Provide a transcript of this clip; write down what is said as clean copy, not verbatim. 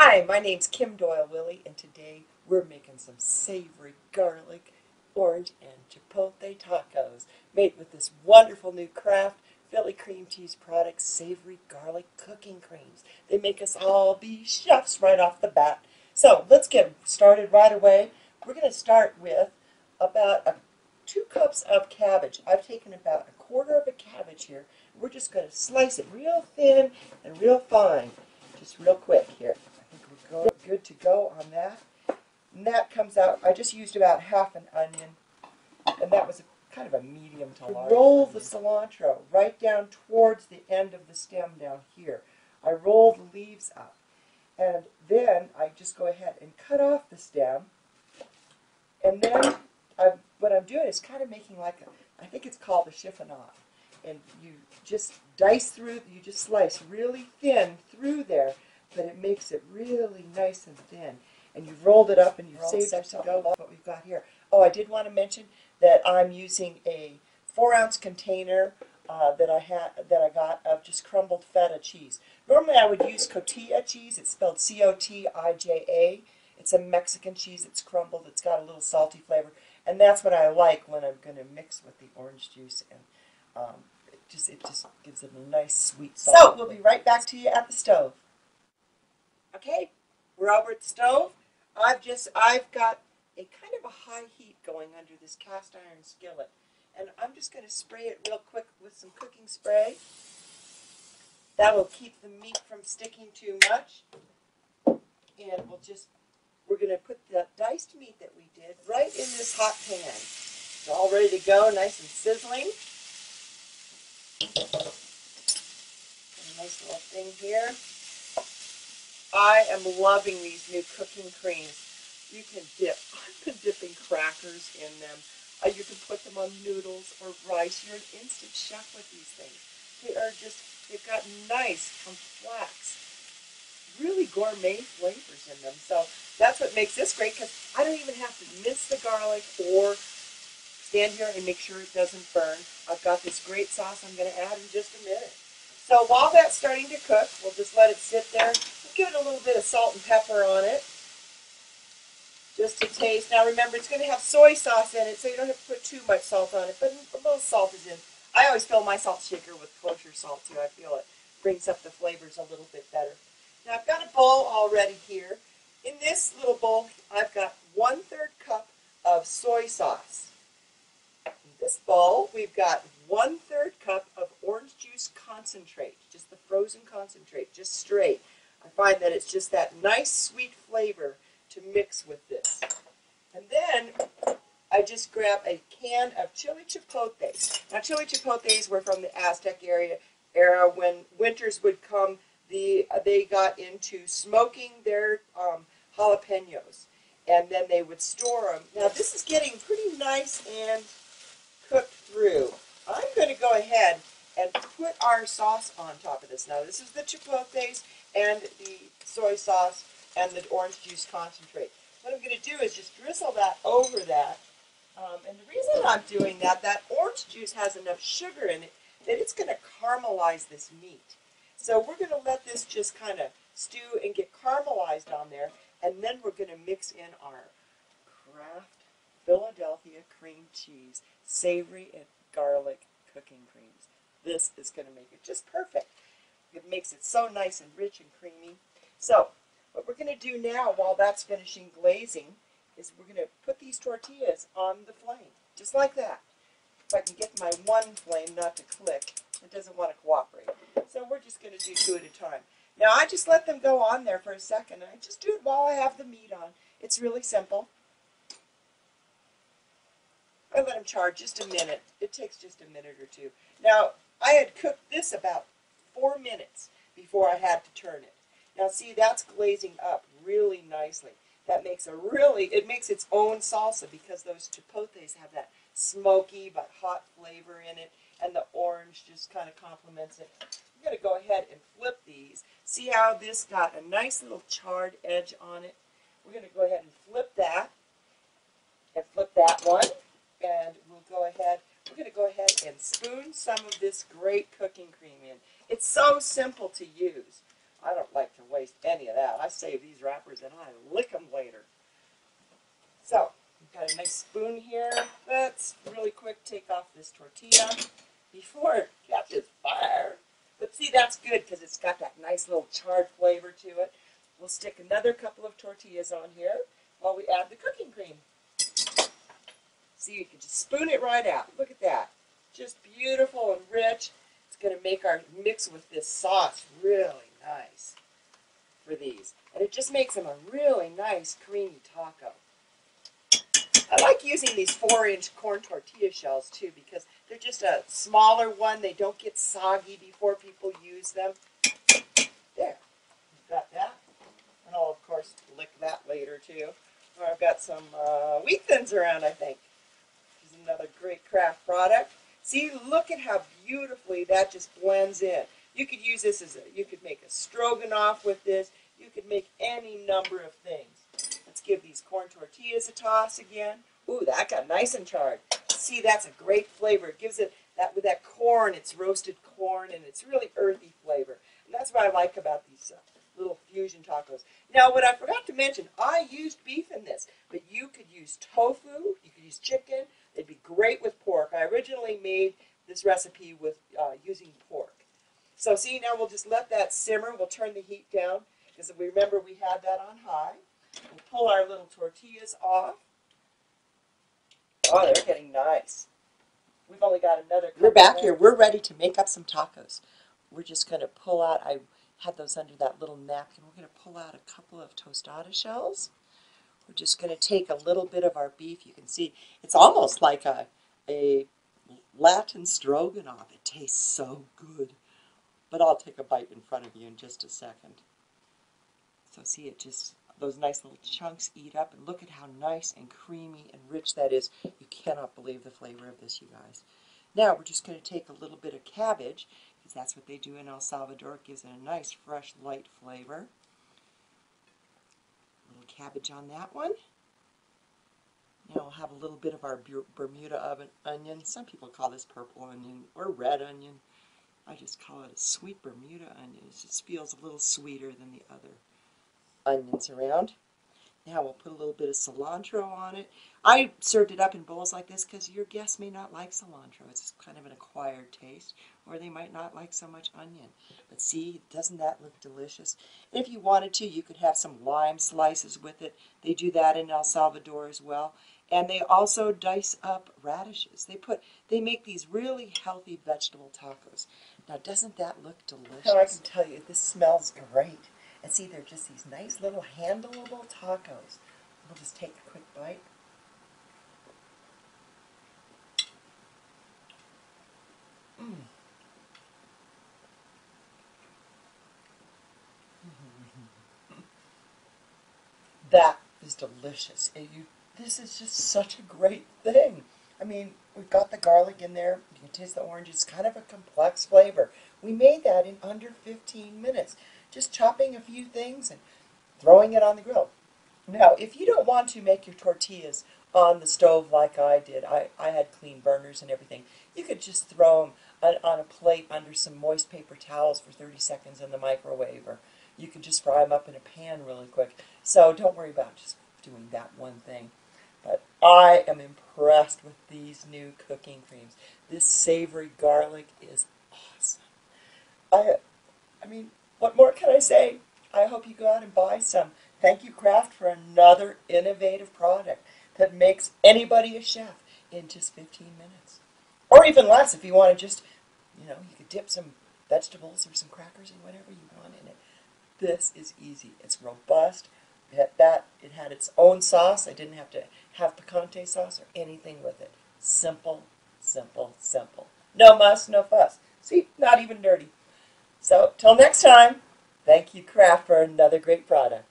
Hi, my name's Kim Doyle Willie, and today we're making some savory garlic, orange, and chipotle tacos made with this wonderful new Kraft Philly cream cheese product, Savory Garlic Cooking Creams. They make us all be chefs right off the bat. So let's get started right away. We're going to start with about 2 cups of cabbage. I've taken about 1/4 of a cabbage here. We're just going to slice it real thin and real fine, just real quick here. We're good to go on that. And that comes out, I just used about half an onion, and that was kind of a medium to large. Roll the cilantro right down towards the end of the stem down here. I roll the leaves up, and then I just go ahead and cut off the stem, and then what I'm doing is kind of making like I think it's called a chiffonade. And you just dice through, you just slice really thin through there, but it makes it really nice and thin. And you've rolled it up and you've saved it to go. What we've got here. Oh, I did want to mention that I'm using a 4-ounce container that I got of just crumbled feta cheese. Normally I would use cotija cheese. It's spelled Cotija. It's a Mexican cheese. It's crumbled. It's got a little salty flavor, and that's what I like when I'm going to mix with the orange juice, and it just gives it a nice sweet salt. So we'll be right back to you at the stove. Okay, we're over at the stove. I've got a kind of a high heat going under this cast iron skillet, and I'm just going to spray it real quick with some cooking spray. That will keep the meat from sticking too much, and we're going to put the diced meat that we did right in this hot pan. It's all ready to go, nice and sizzling. A nice little thing here. I am loving these new cooking creams. You can dip. I've been dipping crackers in them. You can put them on noodles or rice. You're an instant chef with these things. They've got nice, complex, really gourmet flavors in them. So that's what makes this great, because I don't even have to mince the garlic or stand here and make sure it doesn't burn. I've got this great sauce I'm going to add in just a minute. So while that's starting to cook, we'll just let it sit there. We'll give it a little bit of salt and pepper on it, just to taste. Now remember, it's going to have soy sauce in it, so you don't have to put too much salt on it, but a little salt is in. I always fill my salt shaker with kosher salt too. I feel it brings up the flavors a little bit better. Now I've got a bowl already here. In this little bowl, I've got 1/3 cup of soy sauce. In this bowl, we've got 1/3 cup of orange juice concentrate, just the frozen concentrate, just straight. I find that it's just that nice sweet flavor to mix with this. And then I just grab a can of chili chipotles. Now chili chipotles were from the Aztec era when winters would come. They got into smoking their jalapenos, and then they would store them. Now this is getting pretty nice and cooked through. I'm going to go ahead and put our sauce on top of this. Now this is the chipotles and the soy sauce and the orange juice concentrate. What I'm going to do is just drizzle that over that. And the reason I'm doing that orange juice has enough sugar in it that it's going to caramelize this meat. So we're going to let this just kind of stew and get caramelized on there, and then we're going to mix in our Kraft Philadelphia cream cheese, savory and garlic cooking creams. This is going to make it just perfect. It makes it so nice and rich and creamy. So what we're going to do now while that's finishing glazing is we're going to put these tortillas on the flame, just like that. If I can get my one flame not to click, it doesn't want to cooperate. So we're just going to do 2 at a time. Now I just let them go on there for a second, and I just do it while I have the meat on. It's really simple. I let them char just a minute. It takes just a minute or two. Now I had cooked this about 4 minutes before I had to turn it. Now see, that's glazing up really nicely. That makes it makes its own salsa, because those chipotles have that smoky but hot flavor in it, and the orange just kind of complements it. I'm going to go ahead and flip these. See how this got a nice little charred edge on it? We're going to go ahead and flip that one, and we're going to go ahead and spoon some of this great cooking cream in. It's so simple to use. I don't like to waste any of that. I save these wrappers and I lick them later. So, we've got a nice spoon here. Let's really quick take off this tortilla before it catches fire. But see, that's good because it's got that nice little charred flavor to it. We'll stick another couple of tortillas on here while we add the cooking cream. See, you can just spoon it right out. Look at that. Just beautiful and rich. It's going to make our mix with this sauce really nice for these. And it just makes them a really nice creamy taco. I like using these 4-inch corn tortilla shells too because they're just a smaller one. They don't get soggy before people use them. There, got that. And I'll of course lick that later too. Or I've got some wheat thins around, I think. Which is another great craft product. See, look at how beautifully that just blends in. You could use this you could make a stroganoff with this. You could make any number of things. Let's give these corn tortillas a toss again. Ooh, that got nice and charred. See, that's a great flavor. It gives it that with that corn, it's roasted corn, and it's really earthy flavor. And that's what I like about these little fusion tacos. Now, what I forgot to mention, I used beef in this, but you could use tofu, you could use chicken. It'd be great with pork. I originally made this recipe with using pork. So see, now we'll just let that simmer. We'll turn the heat down because remember we had that on high. We'll pull our little tortillas off. Oh, they're getting nice. We've only got another. We're back here. We're ready to make up some tacos. We're just going to pull out. I had those under that little napkin. We're going to pull out a couple of tostada shells. We're just going to take a little bit of our beef. You can see it's almost like a Latin stroganoff. It tastes so good. But I'll take a bite in front of you in just a second. So see, it just, those nice little chunks eat up. And look at how nice and creamy and rich that is. You cannot believe the flavor of this, you guys. Now we're just going to take a little bit of cabbage, because that's what they do in El Salvador. It gives it a nice, fresh, light flavor. A little cabbage on that one. Now we'll have a little bit of our Bermuda onion. Some people call this purple onion or red onion. I just call it a sweet Bermuda onion. It just feels a little sweeter than the other onions around. Now we'll put a little bit of cilantro on it. I served it up in bowls like this because your guests may not like cilantro. It's kind of an acquired taste, or they might not like so much onion. But see, doesn't that look delicious? And if you wanted to, you could have some lime slices with it. They do that in El Salvador as well. And they also dice up radishes. They make these really healthy vegetable tacos. Now, doesn't that look delicious? Oh, I can tell you, this smells great. And see, they're just these nice little handleable tacos. We'll just take a quick bite. That is delicious. This is just such a great thing. I mean, we've got the garlic in there. You can taste the orange. It's kind of a complex flavor. We made that in under 15 minutes. Just chopping a few things and throwing it on the grill. Now, if you don't want to make your tortillas on the stove like I did, I had clean burners and everything, you could just throw them on a plate under some moist paper towels for 30 seconds in the microwave, or you could just fry them up in a pan really quick. So don't worry about just doing that one thing. But I am impressed with these new cooking creams. This savory garlic is awesome. I mean, what more can I say? I hope you go out and buy some. Thank you, Kraft, for another innovative product that makes anybody a chef in just 15 minutes. Or even less if you want to just, you could dip some vegetables or some crackers or whatever you want in it. This is easy. It's robust. It had its own sauce. I didn't have to have picante sauce or anything with it. Simple, simple, simple. No muss, no fuss. See, not even dirty. So, till next time, thank you, Kraft, for another great product.